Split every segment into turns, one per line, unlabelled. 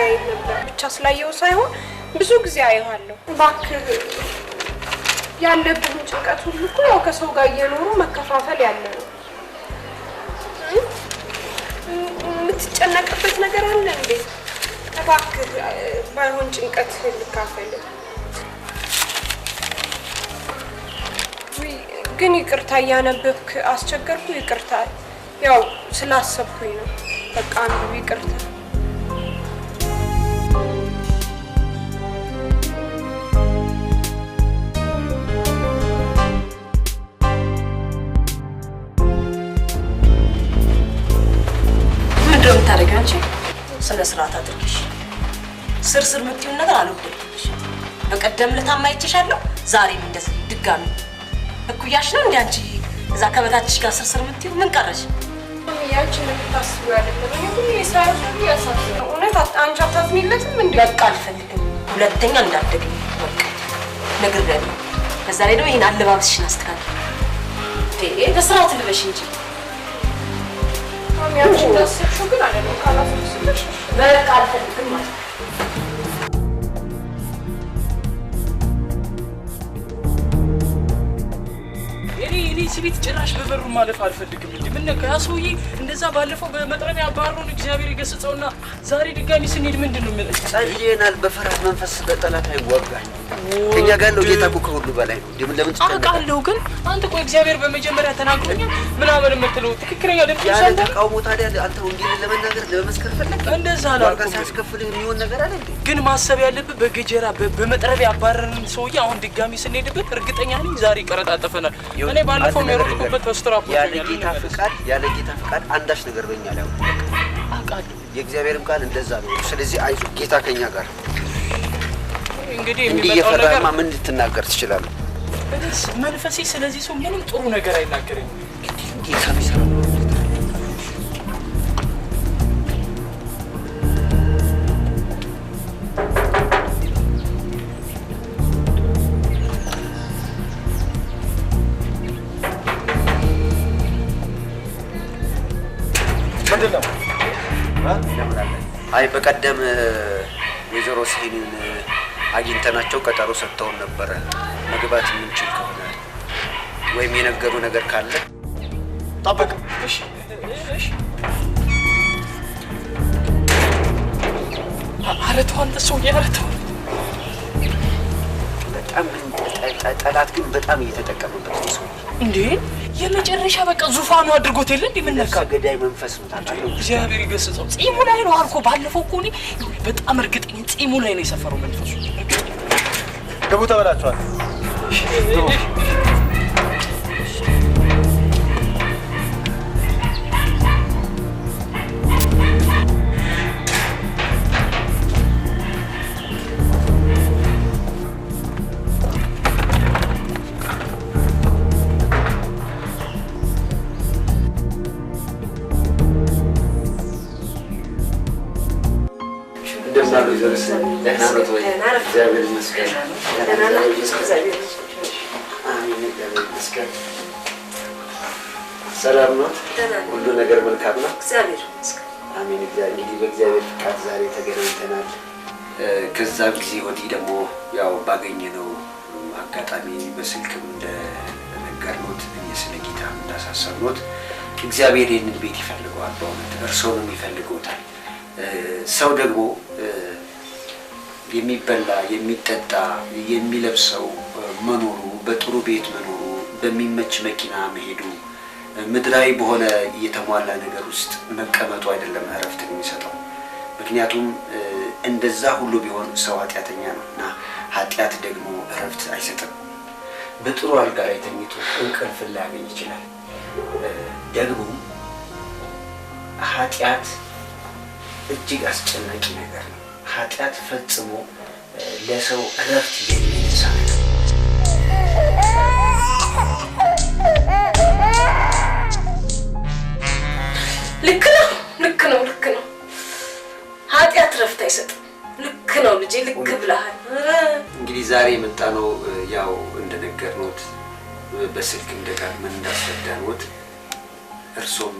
አይ ነበር ብቻ ስላየው ሳይሆን ብዙ ጊዜ አየዋለሁ ባክ ያለብኝ ጭንቀት ሁሉ እኮ ያው ከሰው ጋር እየኖሩ መከፋፈል ያለ ነው ምትጨነቅበት ነገር አለ እንዴ ባክ ባይሆን ጭንቀት ልካፈል ግን ይቅርታ ያነበብክ አስቸገርኩ ይቅርታ ያው ስላሰብኩኝ ነው በቃ አንዱ ይቅርታ
ምንድነው የምታደርጊው አንቺ ስለ ስርዓት አድርጊሽ ስርስር መጥተው ነገር አልወደድኩሽ በቀደም ለታማይችሻለሁ ዛሬም እንደዚህ ድጋሚ እኩያሽ ነው እንዴ አንቺ እዛ ከበታችሽ ጋር ስርስር መጥተው ምን ቀረሽ
ያቺ ለምታስቡ አይደለም ሁሉ የሳይሆን ያሳስበው እውነት አንቺ አታዝሚለትም እንዴ
በቃ አልፈልግም ሁለተኛ እንዳትደግሚ በቃ ነግሬያለሁ ከዛ ላይ ደግሞ ይሄን አለባበስሽን አስተካክል በስርዓት ልበሽ እንጂ
ያቺ እንዳሰብሽው ግን አይደለም ካላሰብሽሽ
በቃ አልፈልግም ማለት
እኔ ሲቢት ጭራሽ በበሩ ማለፍ አልፈልግም እንዴ ምን ነካ ያ ሰውዬ እንደዛ ባለፈው በመጥረቢያ ባሩን እግዚአብሔር ይገስጸውና ዛሬ ድጋሚ ስንሄድ ምንድነው
ጸልየናል በፍርሃት መንፈስ በጠላት አይወጋኝ ከኛ ጋር ነው ጌታ እኮ ከሁሉ በላይ ነው ለምን
አውቃለሁ ግን አንተ እኮ እግዚአብሔር በመጀመሪያ ተናግሮኛል ምናምን የምትለው ትክክለኛ ደምጥሽ
ያለ ተቃውሞ ታዲያ አንተ ወንጌልን ለመናገር ለመስከር ፈለክ
እንደዛ አላልኩም
ሳስከፍልህ የሚሆን ነገር አለ እንዴ
ግን ማሰብ ያለብህ በገጀራ በመጥረቢያ ባረርን ሰውዬ አሁን ድጋሚ ስንሄድበት እርግጠኛ ነኝ ዛሬ ቀረጣጠፈናል እኔ ባለፈው የሮጥኩበት በስትራፖ
ያለ ጌታ ፍቃድ አንዳች ነገር በእኛ ላይ
አውቃለሁ
የእግዚአብሔርም ቃል እንደዛ ነው ስለዚህ አይዞህ ጌታ ከኛ ጋር
እንግዲህ የሚመጣው ነገር
ምን ልትናገር ትችላለህ
መንፈሴ ስለዚህ ሰው ምንም ጥሩ ነገር አይናገረኝ
ጌታ ቢሰራ አይ በቀደም ወይዘሮ ሲኒን አግኝተናቸው ቀጠሮ ሰጥተውን ነበር መግባት ምንችል ከሆነ ወይም የነገሩ ነገር ካለ
ጠብቅ እሺ አረተው አንተ ሰው ያረተው
በጣም ጠላት ግን በጣም እየተጠቀመበት ነው ሰው
እንዴ የመጨረሻ በቃ ዙፋኑ አድርጎት የለ እንዴ ምን ነካ
ገዳይ መንፈስ ነው ታውቃለህ
እግዚአብሔር ይገስጸው ጺሙ ላይ ነው አልኮ ባለፈው እኮ እኔ በጣም እርግጠኛ ጺሙ ላይ ነው የሰፈረው መንፈሱ
ግቡ ተበላችኋል
እግዚአብሔር ይመስገን ሰላም ነው ሁሉ ነገር መልካም ነው
እግዚአብሔር ይመስገን
አሜን እንግዲህ በእግዚአብሔር ፍቃድ ዛሬ ተገናኝተናል ከዛ ጊዜ ወዲህ ደግሞ ያው ባገኘነው አጋጣሚ በስልክም እንደነገርኩት ስለ ጌታ እንዳሳሰብኩት እግዚአብሔር ይህንን ቤት ይፈልገዋል በእውነት እርሶንም ይፈልገውታል ሰው ደግሞ የሚበላ የሚጠጣ የሚለብሰው መኖሩ በጥሩ ቤት መኖሩ በሚመች መኪና መሄዱ ምድራዊ በሆነ የተሟላ ነገር ውስጥ መቀመጡ አይደለም እረፍትን የሚሰጠው ምክንያቱም እንደዛ ሁሉ ቢሆን ሰው ኃጢአተኛ ነውና ኃጢአት ደግሞ እረፍት አይሰጥም በጥሩ አልጋ ላይ ተኝቶ እንቅልፍ ሊያገኝ ይችላል ደግሞ ኃጢአት እጅግ አስጨናቂ ነገር ነው ኃጢአት ፈጽሞ ለሰው እረፍት የሚነሳ ነገር ልክ ነው ኃጢአት እረፍት አይሰጥም ልክ ነው ልጄ ልክ ብለሃል እንግዲህ ዛሬ የመጣነው ያው እንደነገርኩት በስልክም ደጋግመን እንዳስረዳንዎት እርሶም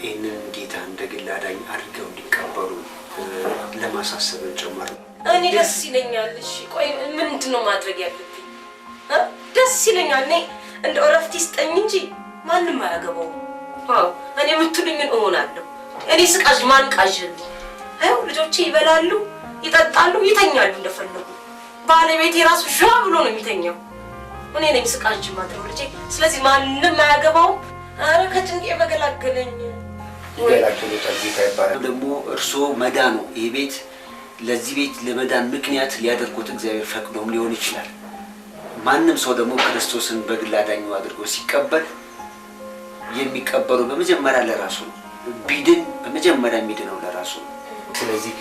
ይህንን ጌታ እንደግል አዳኝ አድርገው እንዲቀበሉ ለማሳሰብ ጭምር ነው።
እኔ ደስ ይለኛል። እሺ ቆይ ምንድነው ማድረግ ያለብኝ? ደስ ይለኛል። እኔ እንደ እረፍት ይስጠኝ እንጂ ማንም አያገባውም። አዎ እኔ የምትሉኝን እሆናለሁ። እኔ ስቃዥ ማን ቃዥልኝ? አዩ ልጆቼ ይበላሉ፣ ይጠጣሉ፣ ይተኛሉ እንደፈለጉ። ባለቤቴ ራሱ ዣ ብሎ ነው የሚተኛው። እኔ ነኝ ስቃዥ ማድረው ልጄ። ስለዚህ ማንም አያገባውም። አረ ከጭንቄ በገላገለኝ።
ይገላገሉታል ጌታ ይባላል። ደግሞ እርስዎ መዳኑ ይሄ ቤት ለዚህ ቤት ለመዳን ምክንያት ሊያደርጉት እግዚአብሔር ፈቅዶም ሊሆን ይችላል። ማንም ሰው ደግሞ ክርስቶስን በግል አዳኙ አድርጎ ሲቀበል የሚቀበሉ በመጀመሪያ ለራሱ ነው። ቢድን በመጀመሪያ የሚድነው ለራሱ ነው። ስለዚህ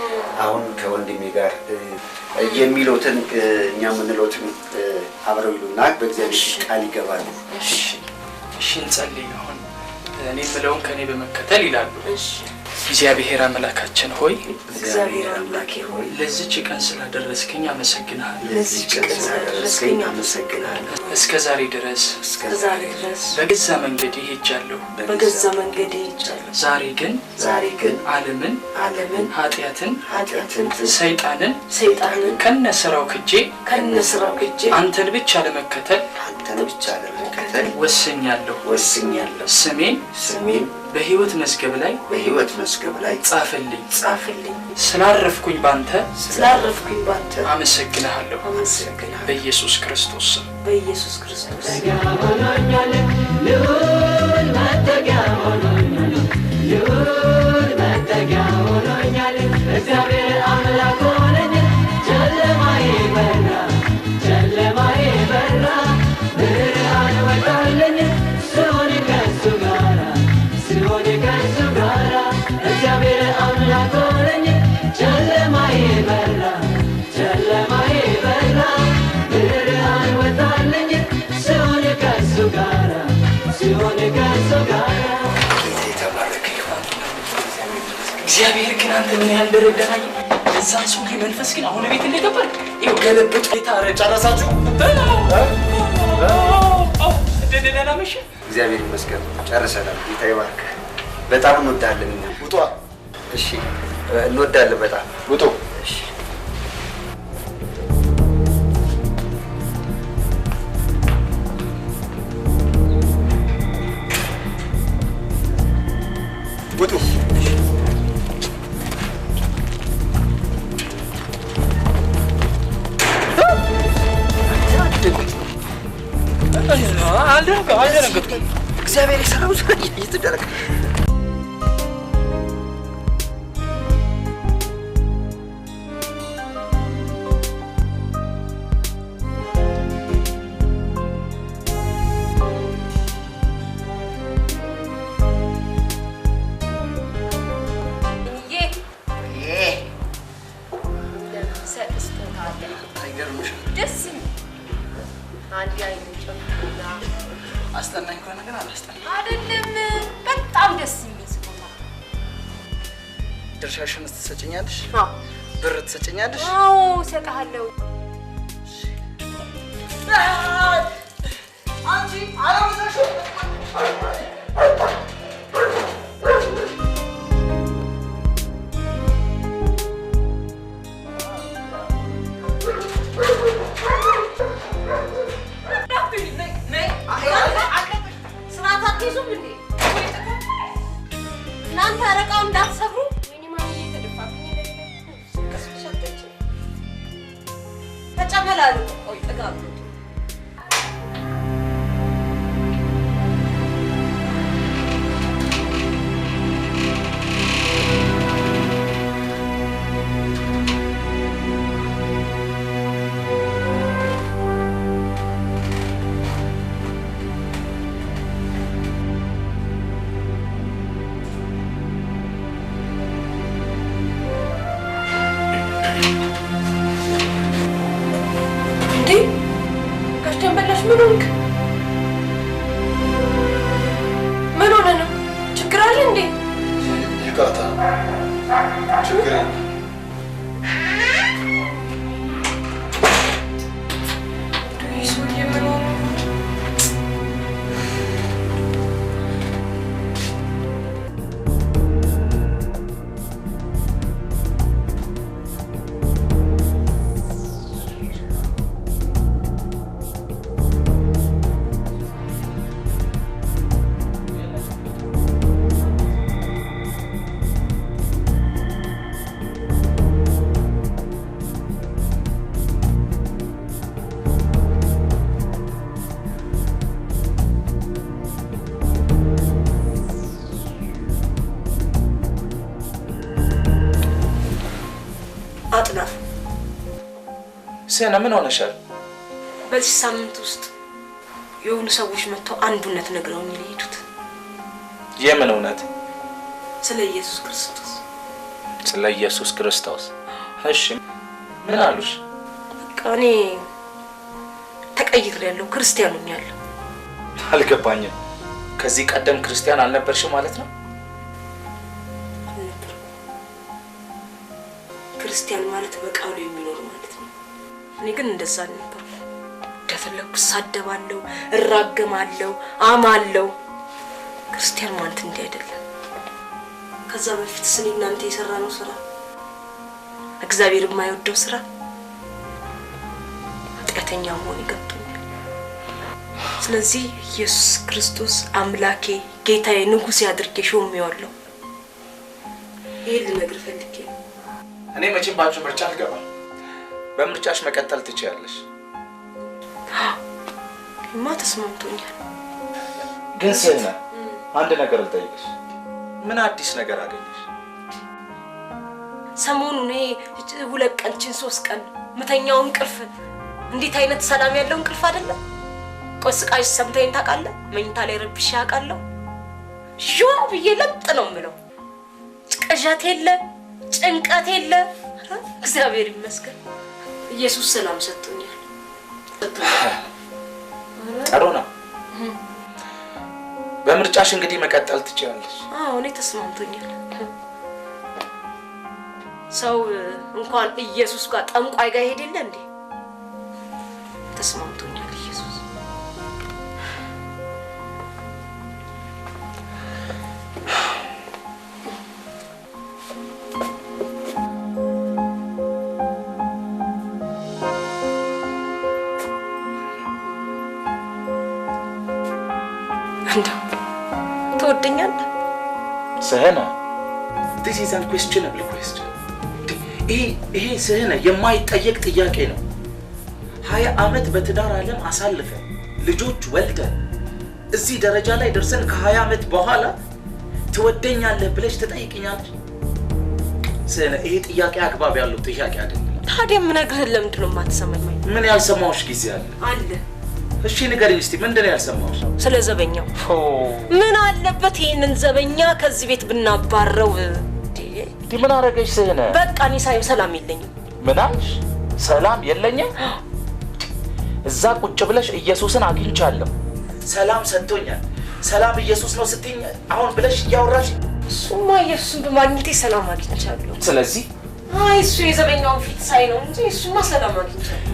አሁን ከወንድሜ ጋር የሚሉትን እኛ የምንለውትን አብረው ይሉና በእግዚአብሔር ቃል ይገባሉ።
እሺ እንጸልይ። አሁን እኔ የምለውን ከኔ በመከተል ይላሉ። እግዚአብሔር አምላካችን ሆይ
እግዚአብሔር አምላኬ ሆይ
ለዚህች ቀን ስላደረስከኝ አመሰግናለሁ።
ለዚህች ቀን ስላደረስከኝ አመሰግናለሁ።
እስከ ዛሬ ድረስ በገዛ መንገዴ ሄጃለሁ። ዛሬ ግን ዓለምን ኃጢአትን ሰይጣንን ከነስራው ክጄ አንተን ብቻ ለመከተል ወስኛለሁ። ስሜን በሕይወት መዝገብ ላይ ጻፍልኝ። ስላረፍኩኝ ባንተ አመሰግናለሁ። በኢየሱስ ክርስቶስ ስም
እግዚአብሔር አምላክ ሆነኝ። ጨለማዬ በራ ብርሃን ወጣልኝ። ስሆን ከእሱ ጋራ እግዚአብሔር አምላክ ሆነኝ። ጨለማዬ በራ ብርሃን ወጣልኝ። ስሆን ከእሱ ጋራ
እግዚአብሔር ግን አንተ ምን ያህል ደረዳኝ። እዛን ሰው መንፈስ ግን አሁን ቤት እንደገባል ይኸው ገለበጡ። ጌታ ጨረሳችሁ? ደደና መሽ
እግዚአብሔር ይመስገን ጨርሰናል። ጌታ ይባርክ። በጣም እንወዳለን። ውጡ። እሺ እንወዳለን በጣም ውጡ። እሺ ውጡ።
አልደነገጥኩም።
እግዚአብሔር የሰራው ስራ እየተደረገ
አስጠናኝ ከሆነ ግን አላስጠናኝ
አይደለም። በጣም ደስ የሚል ስጦታ።
ድርሻሽን ትሰጭኛለሽ? ብር ትሰጭኛለሽ?
አዎ እሰጥሃለሁ።
አንቺ አላመዛሽ
እናንተ አረቃው እንዳትሰብሩ። ተጨመላሉ። ቆይ ጥጋብ ምን ሆነ ነው? ችግር አለ እንዴ?
ይቅርታ፣ ችግር
ሰና ምን ሆነሻል?
በዚህ ሳምንት ውስጥ የሆኑ ሰዎች መጥተው አንድ እውነት ነግረውኝ ሊሄዱት።
የምን እውነት?
ስለ ኢየሱስ ክርስቶስ።
ስለ ኢየሱስ ክርስቶስ? እሺ ምን አሉሽ?
በቃ እኔ ተቀይሬያለሁ፣ ክርስቲያን ሆኛለሁ።
አልገባኝም። ከዚህ ቀደም ክርስቲያን አልነበርሽም ማለት ነው?
ክርስቲያን ማለት በቃሉ የሚኖር ማለት ነው። እኔ ግን እንደዛ ነበር። እንደፈለኩ ሳደባለሁ፣ እራገማለሁ፣ አማለሁ። ክርስቲያን ማለት እንዲህ አይደለም። ከዛ በፊት ስለ እናንተ የሰራነው ስራ፣ እግዚአብሔር የማይወደው ስራ፣ ኃጢአተኛ መሆን ይገብቶኛል። ስለዚህ ኢየሱስ ክርስቶስ አምላኬ፣ ጌታዬ፣ ንጉሴ አድርጌ ሾሜዋለሁ። ይሄን ልነግር ፈልጌ ነው።
እኔ መቼም ባንቺ ምርጫ አልገባም። በምርጫሽ መቀጠል ትችያለሽ።
ማ ተስማምቶኛል።
ግን ሰና አንድ ነገር ልጠይቅሽ። ምን አዲስ ነገር አገኘሽ?
ሰሞኑን እኔ 2 ቀን 3 ቀን ምተኛው እንቅልፍ እንዴት አይነት ሰላም ያለው እንቅልፍ አይደለም። ቆስቃሽ ሰምተኝ ታውቃለህ? መኝታ ላይ ረብሽ ያውቃለሁ። ጆ ብዬ ለጥ ነው የምለው። ቅዠት የለ፣ ጭንቀት የለ። እግዚአብሔር ይመስገን። ኢየሱስ ሰላም ሰጥቶኛል።
ጥሩ ነው። በምርጫሽ እንግዲህ መቀጠል ትችያለሽ።
አዎ እኔ ተስማምቶኛል። ሰው እንኳን ኢየሱስ ጋር ጠንቋይ ጋር ሄደለ እንዴ? ተስማምቶኛል ኢየሱስ። እንደው ትወደኛለህ?
ሰህነ this is unquestionable question። ይሄ ሰህነ የማይጠየቅ ጥያቄ ነው። 20 ዓመት በትዳር ዓለም አሳልፈን ልጆች ወልደን እዚህ ደረጃ ላይ ደርሰን ከ20 ዓመት በኋላ ትወደኛለህ ብለሽ ትጠይቅኛለሽ? ሰህነ ይሄ ጥያቄ አግባብ ያለው ጥያቄ አይደለም።
ታዲያ ምን ነግርህ ለምንድን ነው የማትሰማኝ?
ምን ያልሰማሁሽ ጊዜ አለ?
አለ።
እሺ ንገሪኝ እስቲ ምንድን ነው ያልሰማሁሽ?
ስለ ዘበኛው። ምን አለበት ይሄንን ዘበኛ ከዚህ ቤት ብናባረው?
ምን አረገሽ ሰህነ?
በቃ እኔ ሳይሆን ሰላም የለኝም።
ምን አልሽ? ሰላም የለኝም? እዛ ቁጭ ብለሽ ኢየሱስን አግኝቻለሁ፣ ሰላም ሰጥቶኛል፣ ሰላም ኢየሱስ ነው ስትይኝ አሁን ብለሽ እያወራሽ።
እሱማ ኢየሱስን በማግኘቴ ሰላም አግኝቻለሁ።
ስለዚህ
አይ እሱ የዘበኛውን ፊት ሳይ ነው እንጂ እሱማ ሰላም አግኝቻለሁ።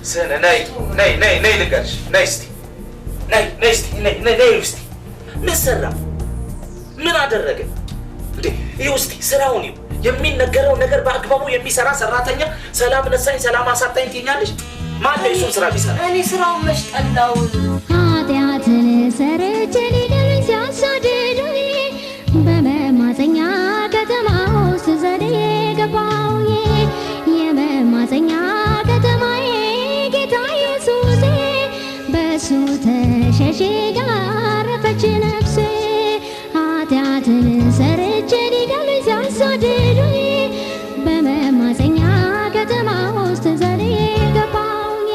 ሰህነ ነይ ልንገርሽ። ነይ እስቲ ነይ እስቲ ነይ እስቲ። ምን ሰራ? ምን አደረገ እንዴ? ይኸው እስቲ ስራውን ይኸው የሚነገረው ነገር በአግባቡ የሚሰራ ሰራተኛ ሰላም ነሳኝ፣ ሰላም አሳጣኝ ትይኛለሽ? ማን ነው እሱን ስራ ቢሰራ?
እኔ ስራውን መች ጠላው?
ኃጢአትን ሰርቼ ሊገሉኝ ሲያሳድዱኝ በመማፀኛ ከተማ ውስጥ ዘዴ ገባሁኝ። የመማፀኛ ከተማዬ ጌታ ኢየሱሴ በሱ ተሸሽጋ አረፈች ነፍሴ። ኃጢአትን ሰርቼ ሊገሉኝ ሲያሳድዱኝ በመማፀኛ ከተማ ውስጥ ዘዴ ገባሁኝ።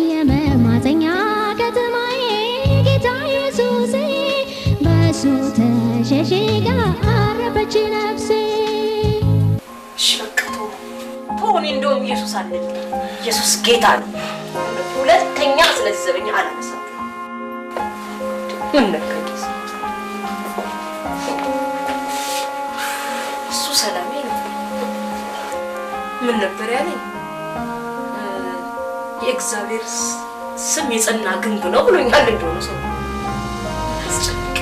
የመማፀኛ ከተማዬ ጌታ ኢየሱሴ በሱ ተሸሽጋ አረፈች ነፍሴ።
እሺ በቃ ተው። እኔ እንደውም ኢየሱስ አለ። ኢየሱስ ጌታ ነው። ሁለተኛ ስለዚህ ዘበኛ አላነሳም። ምን ነካኪስ? እሱ ሰላሜ ነው። ምን ነበር ያለኝ? የእግዚአብሔር ስም የጸና ግንብ ነው ብሎኛል። እንደሆነ ሰው አስጨንቅ።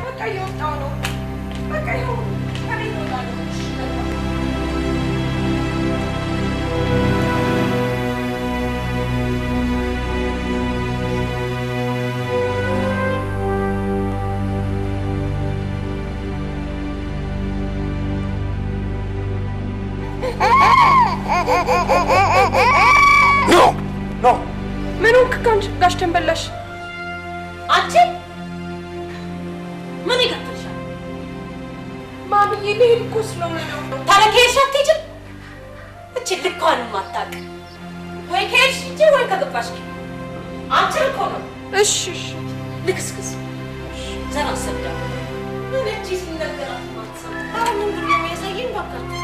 በቃ እየወጣሁ ነው። በቃ ይሁን። ከቤት እወጣለሁ።
ኖ
ምን ሆንክ ጋሽ ተንበላሽ?
አንቺ ምን ይገርምሻል?
ማምዬ ልሄድ እኮ ስለሆነ ነው።
ታዲያ ከሄድሽ አትሄጂም? እቺ ልኳንም አታውቅ ወይ ከሄድሽ እንጂ ወይ ከገባሽ አንቺ እኮ ነው።
እሺ
ልክስክስ ዘና ሰዳ ምን እቺ ሲነገራት ማትሰማ አሁን ምን ነው የሚያሳየኝ ባካችሁ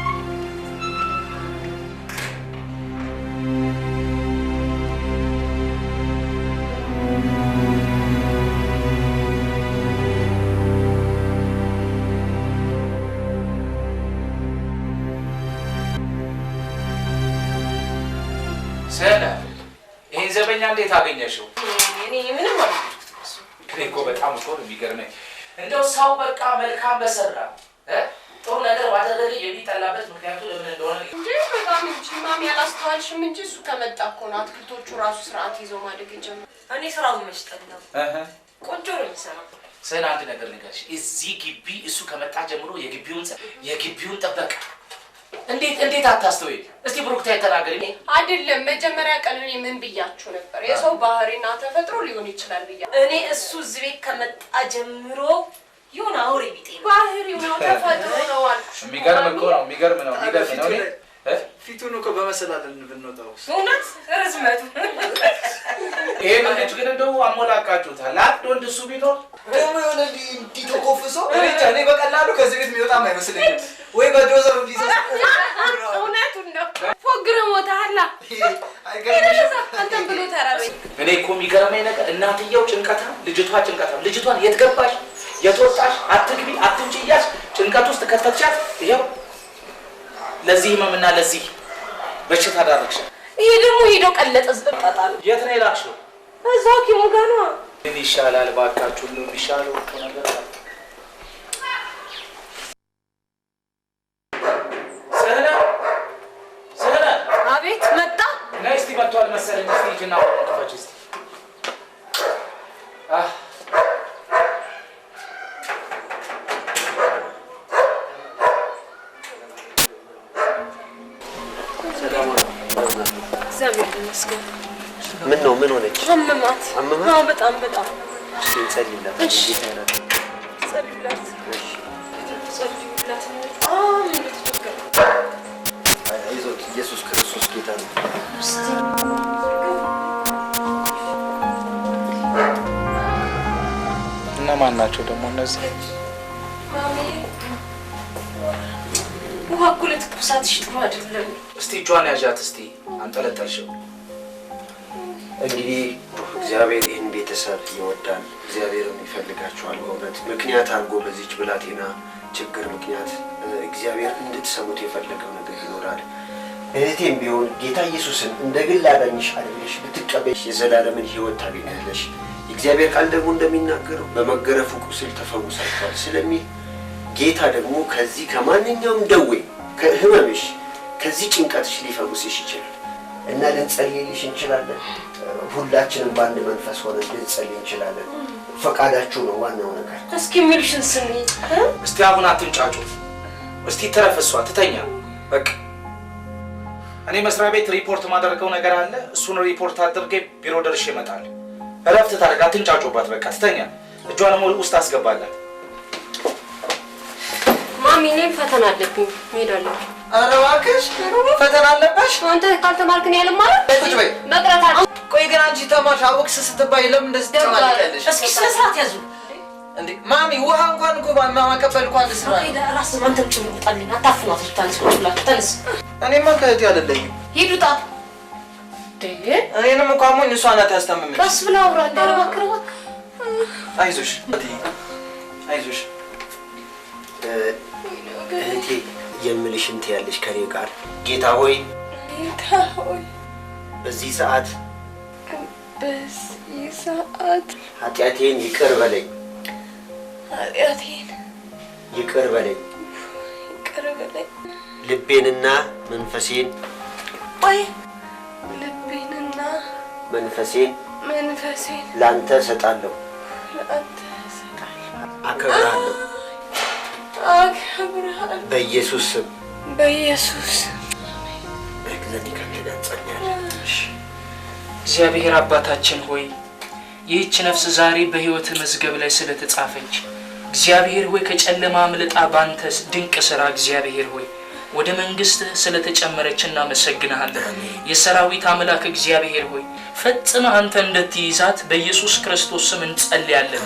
ሰና ይሄን ዘበኛ እንዴት አገኘሽው?
እኔ ምንም ማለት
እኔ እኮ በጣም እኮ ነው የሚገርመኝ። እንደው ሰው በቃ መልካም በሰራ ጥሩ ነገር ባደረገ የሚጠላበት ምክንያቱ ለምን እንደሆነ
እንዴ በጣም እንጂ ማሚ ያላስተዋልሽም እንጂ እሱ ከመጣ እኮ ነው አትክልቶቹ ራሱ ስርዓት ይዘው ማደግ የጀመረው።
እኔ ስራውን መስጠለው ቆንጆ ነው የሚሰራው።
ሰና አንድ ነገር ልንገርሽ፣ እዚህ ግቢ እሱ ከመጣ ጀምሮ የግቢውን ጥበቃ እንዴት አታስተውይ? እስቲ ብሩክታ ተናገሪ።
አይደለም መጀመሪያ ቀን እኔ ምን ብያችሁ ነበር? የሰው ባህሪና ተፈጥሮ ሊሆን ይችላል ብያ
እኔ እሱ እዚህ ቤት ከመጣ ጀምሮ ይሁን አውሬ ቢጤ ነው
ባህሪው ነው ተፈጥሮ ነው አልኩሽ።
የሚገርም ነው።
ፊቱን እኮ በመሰላል ብንወጣው
እውነት ርዝመቱ
ይሄ ልጅ ግን እንደው አሞላቃችሁታል። አንድ ወንድ እሱ ቢኖር
ደግሞ የሆነ እንዲህ ተኮፍሶ እኔ በቀላሉ ከዚህ ቤት የሚወጣም አይመስለኝም። ወይ በዶዘር ቢዘስ
እውነቱን ነው ፎግረ ሞታላ አንተም ብሎ ተራበኝ።
እኔ እኮ የሚገርመኝ ነገር እናትየው ልጅቷን የት ገባሽ የት ወጣሽ አትግቢ አትውጪ እያልሽ ጭንቀት ውስጥ ከተቻት ይሄው ለዚህ ህመምና ለዚህ በሽታ ዳረግሽ።
ይሄ ደግሞ ሄዶ ቀለጠ ዝብጣጣል።
የት ነው የላክሽው?
እዛው ሐኪሙ ጋር ነው።
ምን ይሻላል ባካችሁ? ሁሉ ይሻላል እኮ ነገር አለ። ሰና
አቤት መጣ።
ነይ እስቲ መጥቷል መሰለኝ። እስቲ ሂጂና ወጥፋች እስቲ
እግዚአብሔር ይመስገን።
ምን ነው ምን ሆነች?
አመማት። አዎ በጣም
እሺ እንጸልይላት።
እሺ
ጌታ ይረዳ።
ጸልይላት።
እሺ
ጸልይላት። ምን ልትፈቀድ?
አይዞት ኢየሱስ ክርስቶስ ጌታ ነው።
እነማን ናቸው ደግሞ እነዚህ?
ማሚ
ውሃ እኮ ለትኩሳትሽ ጥሩ አይደለም።
እስቲ እጇን ያዣት እስቲ አንጠለጠልሽው።
እንግዲህ እግዚአብሔር ይህን ቤተሰብ ይወዳል። እግዚአብሔርም ይፈልጋቸዋል። በእውነት ምክንያት አድርጎ በዚች ብላቴና ችግር ምክንያት እግዚአብሔር እንድትሰሙት የፈለገው ነገር ይኖራል። እህቴም ቢሆን ጌታ ኢየሱስን እንደ ግል አዳኝሽ አድርገሽ ብትቀበይሽ የዘላለምን ሕይወት ታገኛለሽ። የእግዚአብሔር ቃል ደግሞ እንደሚናገረው በመገረፉ ቁስል ተፈውሳችኋል ስለሚል ጌታ ደግሞ ከዚህ ከማንኛውም ደዌ ከህመምሽ ከዚህ ጭንቀትሽ ሊፈውስሽ ይችላል እና ልንጸልይልሽ እንችላለን። ሁላችንም በአንድ መንፈስ ሆነን ልንጸልይ እንችላለን። ፈቃዳችሁ ነው ዋናው ነገር።
እስኪ የሚልሽን ስሚ።
እስቲ አሁን አትንጫጩ። እስቲ ተረፈሷ ትተኛ። በቃ እኔ መስሪያ ቤት ሪፖርት ማደርገው ነገር አለ። እሱን ሪፖርት አድርጌ ቢሮ ደርሼ እመጣለሁ። እረፍት ታደርግ። አትንጫጩባት። በቃ ትተኛ። እጇንም ውስጥ አስገባላት።
ማሚ እኔም ፈተና አለብኝ እሄዳለሁ።
ኧረ እባክሽ ፈተና አለባሽ?
አንተ ካልተማርክ ነው ያለ ማለት
ቁጭ በይ።
መቅረት አለ።
ቆይ ግን አንቺ ተማርሽ አወቅሽ ስትባይ ለምን እንደዚህ ትጨማለቂያለሽ?
እስኪ ስነ ስርዓት ያዙ
እንዴ ማሚ። ውሃ እንኳን እኮ ማቀበል እኮ አንድ ስራ ነው።
ራስ አንተም ጭምጣልኝ አታፍኗት። ልታነስ ቁጭ ብላችሁ ተነስ።
እኔማ ከእህቴ አይደለኝም።
ሂድ ውጣ።
እኔንም እኮ አሞኝ እሷ ናት ያስታመመች።
ቀስ ብላ አውራ እንዳረባክረዋ።
አይዞሽ አይዞሽ
እህቴ የምልሽን ትያለሽ ከኔ ጋር። ጌታ ሆይ በዚህ ሰዓት ኃጢአቴን ይቅር በለኝ። ልቤንና መንፈሴን ላንተ እሰጣለሁ። አከብርሃለሁ በኢየሱስ ስም።
እግዚአብሔር አባታችን ሆይ ይህች ነፍስ ዛሬ በሕይወት መዝገብ ላይ ስለተጻፈች እግዚአብሔር ሆይ ከጨለማ አምልጣ ባንተ ድንቅ ሥራ እግዚአብሔር ሆይ ወደ መንግስት ስለተጨመረች እናመሰግናለን። የሰራዊት አምላክ እግዚአብሔር ሆይ ፈጽመህ አንተ እንድትይዛት በኢየሱስ ክርስቶስ ስም እንጸልያለን።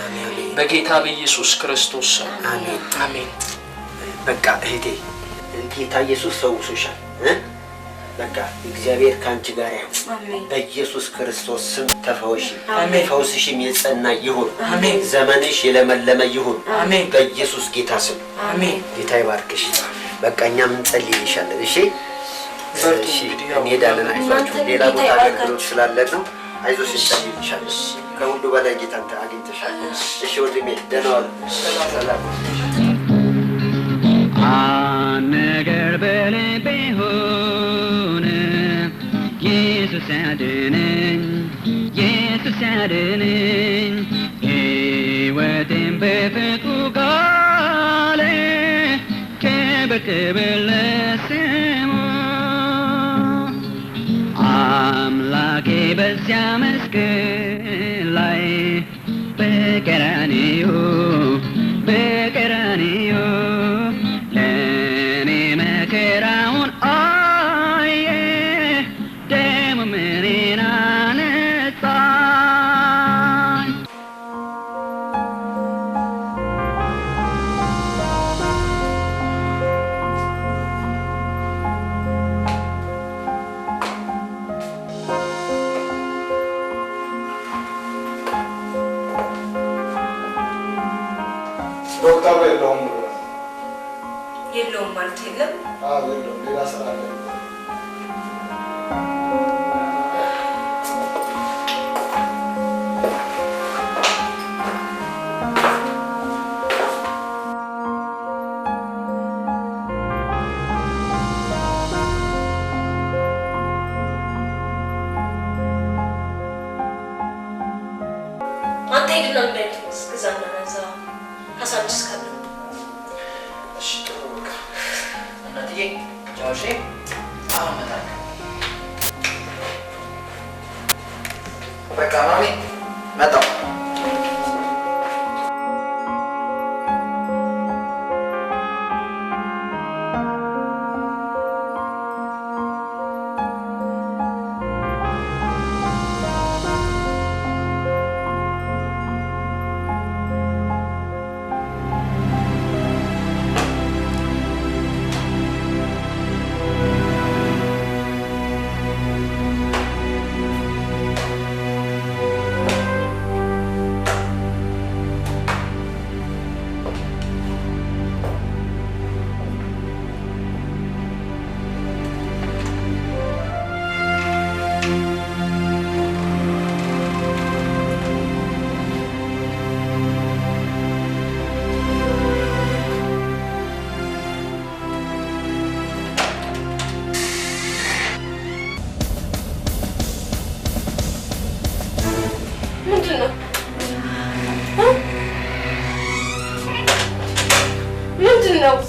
በጌታ በኢየሱስ ክርስቶስ ስም
አሜን
አሜን።
በቃ እህቴ ጌታ ኢየሱስ ፈውሶሻል። በቃ እግዚአብሔር ካንቺ ጋር ይሁን። በኢየሱስ ክርስቶስ ስም ተፈወሺ።
አሜን።
ፈውስሽም የጸና ይሁን።
አሜን።
ዘመንሽ የለመለመ ይሁን።
አሜን።
በኢየሱስ ጌታ ስም
አሜን።
ጌታ ይባርክሽ። በቃ እኛም እንጸልይልሻለን። እሺ እሺ እንሄዳለን። አይዟችሁ ሌላ ቦታ አገልግሎት ስላለን ነው። አይዞሽ እንጸልይልሻለን። ከሁሉ በላይ ጌታን አግኝተሻል። እሺ ወንድሜ ደህና ዋል። ሰላም
ነገር በልቤ ሆነ ኢየሱስ ያድነኝ ኢየሱስ ያድነኝ ሕይወቴን በፍቅሩ ቃል ክብር ለስሙ አምላኬ በዚያ መስቀል ላይ በቀራንዮ ለኔ መከራውን አየ ደሙ ምኔን አነጻኝ።
ዶክተሩ የለውም
የለውም ማለት የለም።
የለውም ሌላ ስራ አለ።
አንተ ሄድና እንዳይልስ ግዛና ነዛ ሀሳብስ ካለ
እሺ ጥሩ በቃ እናትዬ ጃውሼ አሁን መጣ በቃ ማሚ መጣሁ።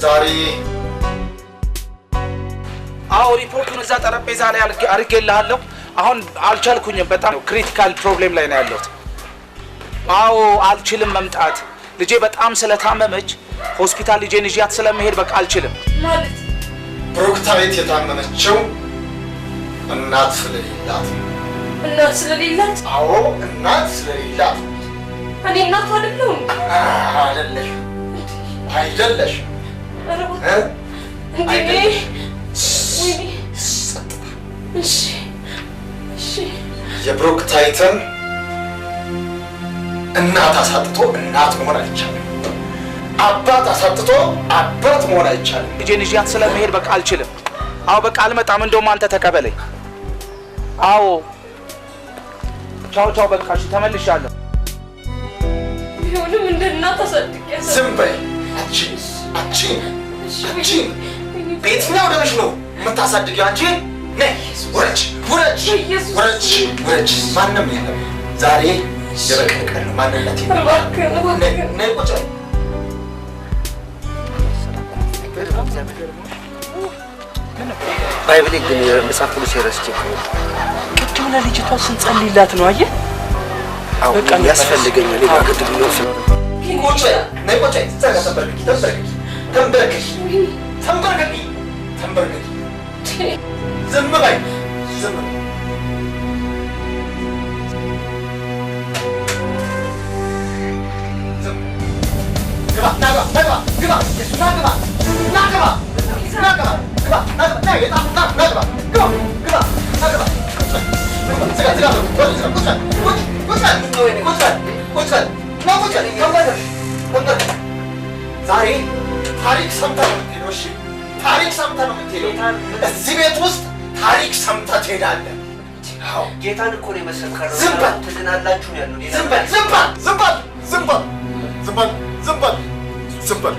ዛሬ
አዎ ሪፖርቱን እዛ ጠረጴዛ ላይ አድርጌልሃለሁ። አሁን አልቻልኩኝም። በጣም ክሪቲካል ፕሮብሌም ላይ ነው ያለሁት። አዎ አልችልም መምጣት። ልጄ በጣም ስለታመመች ሆስፒታል ልጄን ይዣት ስለመሄድ በቃ አልችልም።
ማለት
ብሩክታዊት የታመመችው እናት ስለሌላት።
እናት ስለሌላት?
አዎ እናት ስለሌላት።
እኔ እናት አይደለሁም።
አይደለሽ የብሩክታዊትን እናት አሳጥቶ እናት መሆን አይቻልም። አባት አሳጥቶ አባት መሆን አይቻልም።
ልጄን ይዣት ስለመሄድ በቃ አልችልም። አዎ በቃ አልመጣም። እንደውም አንተ ተቀበለኝ። አዎ ቻው ቻው። በቃ እሺ ተመልሻለሁ።
ቢሆንም እንደ እናት አሳድጌያለሁ።
ዝም በይ አንቺ በየትኛው ደምሽ ነው የምታሳድጊው? አንቺ ነይ ውረጅ ውረጅ ውረጅ ውረጅ። ማንም የለም ዛሬ የበቀል ቀን ነው። ማንነት ነይ ቁጭ በይ።
ባይብል ግን መጽሐፍ ቅዱስ የረስቼ
ቅድም ለልጅቷ ስንጸልይላት ነው። አየህ
በቃ ያስፈልገኛል። የባገድ ነው ስለሆነ
ቁጭ በይ። ነይ ቁጭ በይ። ተንበርከኪ ተንበርከኪ ተንበርከኪ ተንበርከኪ ተንበርከክ። ዝም በይ ዝም በይ። ግባ ና ግባ ና ግባ ግባ ና ግባ ና ግባ ና ግባ ግባ ና ግባ ና የጣም ና ና ግባ ግባ ግባ ና ግባ ዝጋ ዝጋ ቁጭ ቁጭ ቁጭ ቁጭ ቁጭ ቁጭ ና ቁጭ ወንበር ዛሬ ታሪክ ሰምተህ ነው የምትሄደው። እሺ ታሪክ ሰምተህ ነው የምትሄደው። እዚህ ቤት ውስጥ ታሪክ ሰምተህ ትሄዳለህ። አዎ
ጌታን እኮ ነው የመሰከረው።
ዝም በል
ትድናላችሁ ነው ያለው።
ዝም በል ዝም በል ዝም በል ዝም በል ዝም በል ዝም በል ዝም በል።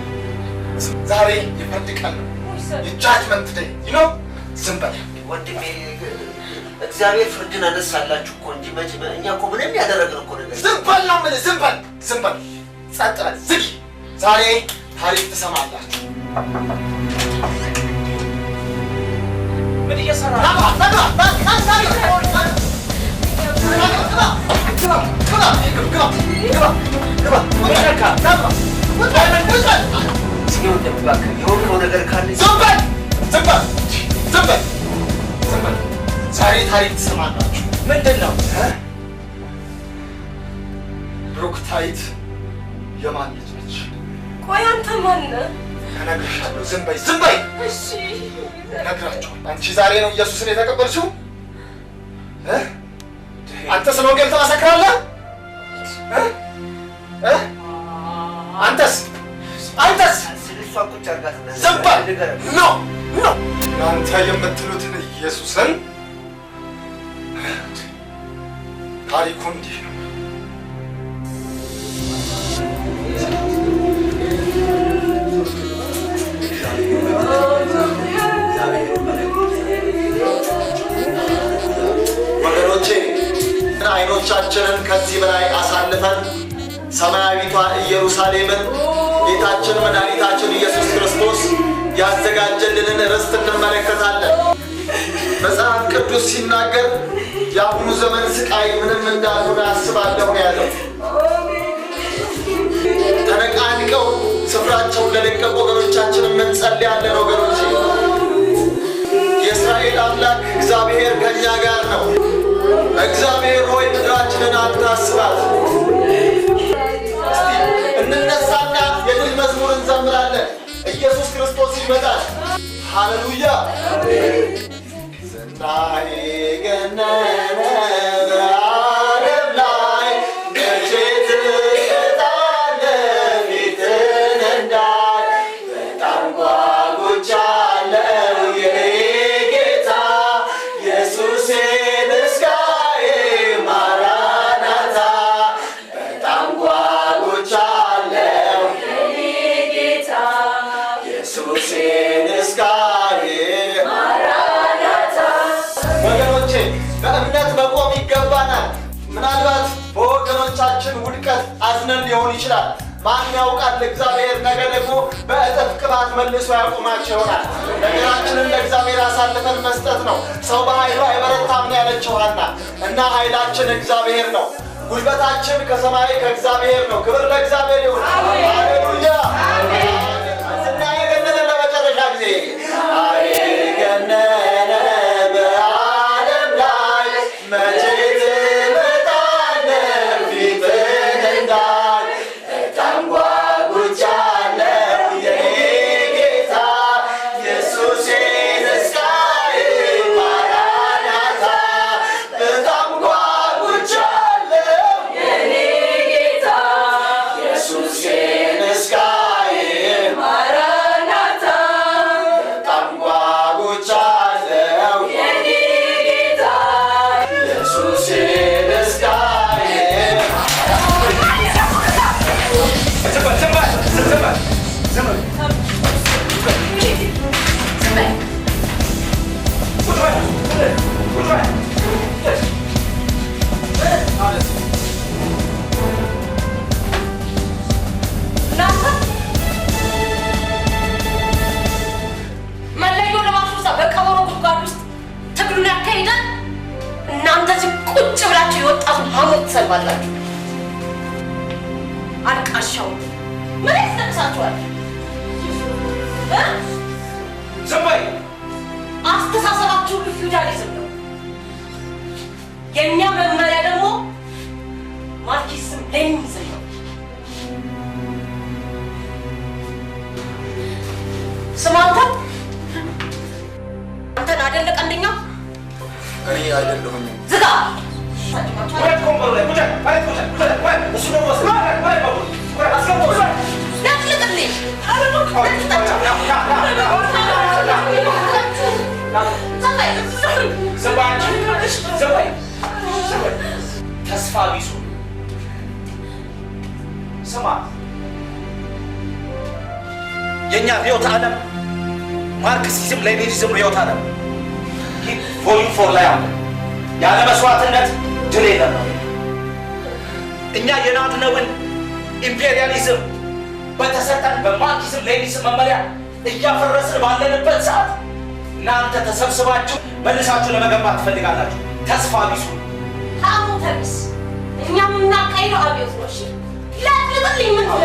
ዛሬ የፍርድ ቀን ነው። የጃጅመንት ዴይ ነው። ዝም በል
ወንድሜ። እግዚአብሔር ፍርድን አነሳላችሁ እኮ እንጂ መቼ እኛ እኮ ምንም ያደረግን እኮ ነገር።
ዝም በል ነው የምልህ። ዝም በል ዝም በል ጸጥ በል ዝግ። ዛሬ ታሪክ ትሰማላችሁ።
ምን እየሰራ
ና ግባ ና ግባ ና ና
የሆነው ነገር ካለ
ዝም በል ዝም በል ዝም በል ዝም በል። ዛሬ ታሪክ ትሰማላችሁ።
ምንድን ነው?
ብሩክታይት የማን ልጅ ነች?
ቆይ አንተ ማን ነህ?
እነግርሻለሁ። ዝም በይ ዝም በይ።
እሺ
እነግራችኋለሁ። አንቺ ዛሬ ነው ኢየሱስን የተቀበልሽው? አንተ ስለ ወንጌል ትመሰክራለህ? አንተስ አንተስ
ስለሷ ቁጭ አድርጋትና
ዝም በል ኖ ኖ። እናንተ የምትሉትን ኢየሱስን ታሪኩ እንዲህ ነው። ወገኖቼ አይኖቻችንን ከዚህ በላይ አሳልፈን ሰማያዊቷ ኢየሩሳሌምን ጌታችን መድኃኒታችን ኢየሱስ ክርስቶስ ያዘጋጀልንን ርስት እንመለከታለን። መጽሐፍ ቅዱስ ሲናገር የአሁኑ ዘመን ስቃይ ምንም እንዳልሆነ አስባለሁ ነው ያለው። ተነቃንቀው ስፍራቸውን ለለቀቁ ወገኖቻችንን እንጸልያለን። ወገኖቼ የእስራኤል አምላክ እግዚአብሔር ከእኛ ጋር ነው። እግዚአብሔር ሆይ ምድራችንን አታስባት። እስቲ እንነሳና የድል መዝሙር እንዘምራለን። ኢየሱስ ክርስቶስ ይመጣል። ሃሌሉያ። ዝናዬ ገነነ በዓለም ላይ መቼ ትመጣለህ ፊትህን እንዳይ። በጣም ጓጉቻለሁ የኔ ጌታ ኢየሱሴን እስካይ ማራናታ። በጣም ጓጉቻለሁ የኔ ጌታ ኢየሱሴን እስካይ ማራናታ። ወገኖቼ በእምነት መቆም ይገባናል። ምናልባት በወገኖቻችን ውድቀት አዝነን ሊሆን ይችላል። ማን ያውቃል? እግዚአብሔር ነገ ደግሞ በእጥፍ ቅባት መልሶ ያቆማቸው ይሆናል። ነገራችንን ለእግዚአብሔር አሳልፈን መስጠት ነው። ሰው በኃይሉ አይበረታም ነው ያለችው ሐና። እና ኃይላችን እግዚአብሔር ነው። ጉልበታችን ከሰማይ ከእግዚአብሔር ነው። ክብር ለእግዚአብሔር ይሁን። ሃሌሉያ። ዝናዬ ገነነ ለመጨረሻ ጊዜ ገነነ በዓለም ላይ መቼ ትመጣለህ ፊትህን እንዳይ። በጣም ጓጉቻለሁ የኔ ጌታ ኢየሱሴን እስካይ ማራናታ። በጣም ጓጉቻለሁ የኔ ጌታ ኢየሱሴን እስካይ ማራናታ። በጣም ጓጉቻለሁ የኔ ጌታ ኢየሱሴን እስካይ።
መለዮ ለማስወሳ በቀበሮ ጉድጓድ ውስጥ ትግሉን ያካሂዳል። እናንተ እዚህ ቁጭ ብላችሁ የወጣቱን ሐሞት ትሰልባላችሁ። አልቃሻው ምን ያስለቅሳችኋል?
ዝም በይ
አስተሳሰባችሁ ፊውዳሊዝም ነው። የእኛ መመሪያ ደግሞ ማርክሲዝም ሌኒኒዝም ነው። ስማ አንተን አይደለ ቀንደኛ?
እኔ አይደለሁም።
ዝጋ።
ተስፋ ቢሱ ስማ፣ የእኛ ርዕዮተ ዓለም ማርክሲዝም ሌኒኒዝም ርዕዮተ ዓለም ቮሉም 4 ላይ አለ። ያለ መስዋዕትነት ድል የለም ነው። እኛ የናድነውን ኢምፔሪያሊዝም በተሰጠን በማርክሲዝም ሌኒኒዝም መመሪያ እያፈረስን ባለንበት ሰዓት እናንተ ተሰብስባችሁ መልሳችሁ ለመገንባት ትፈልጋላችሁ። ተስፋ ቢሱ
ታሙተስ እኛ የምናካሂደው አብዮት ነው። እሺ ለጥልጥልኝ ምን ሆነ?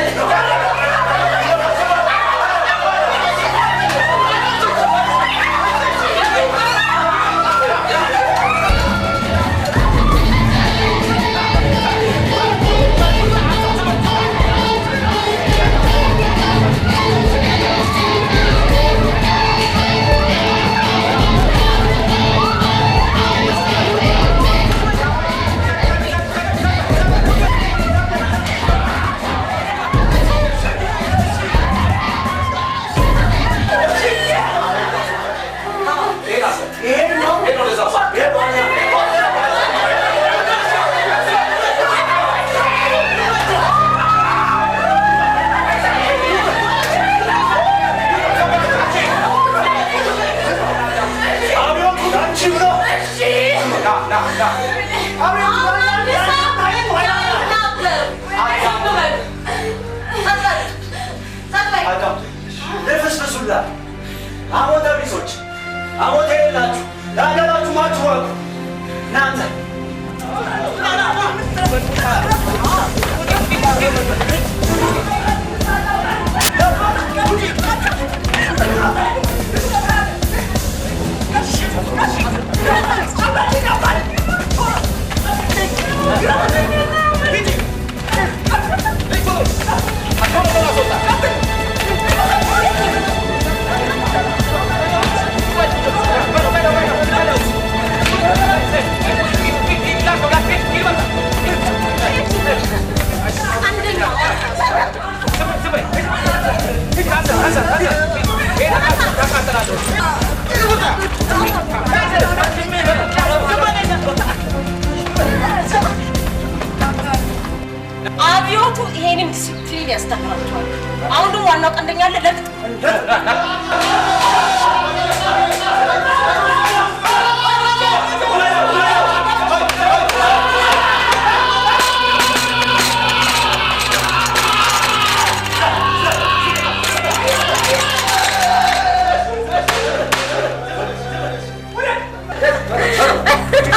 አብዮቱ ይሄንን ዲሲፕሊን ያስተምራቸዋል። አሁን ደግሞ ዋናው ቀንደኛ አለ ለቅጥ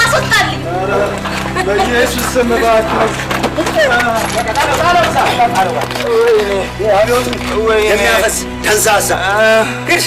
አስወጣልኝ
በኢየሱስ ስም እባክህ
የሚያፈስ ተንዛዛ ግድ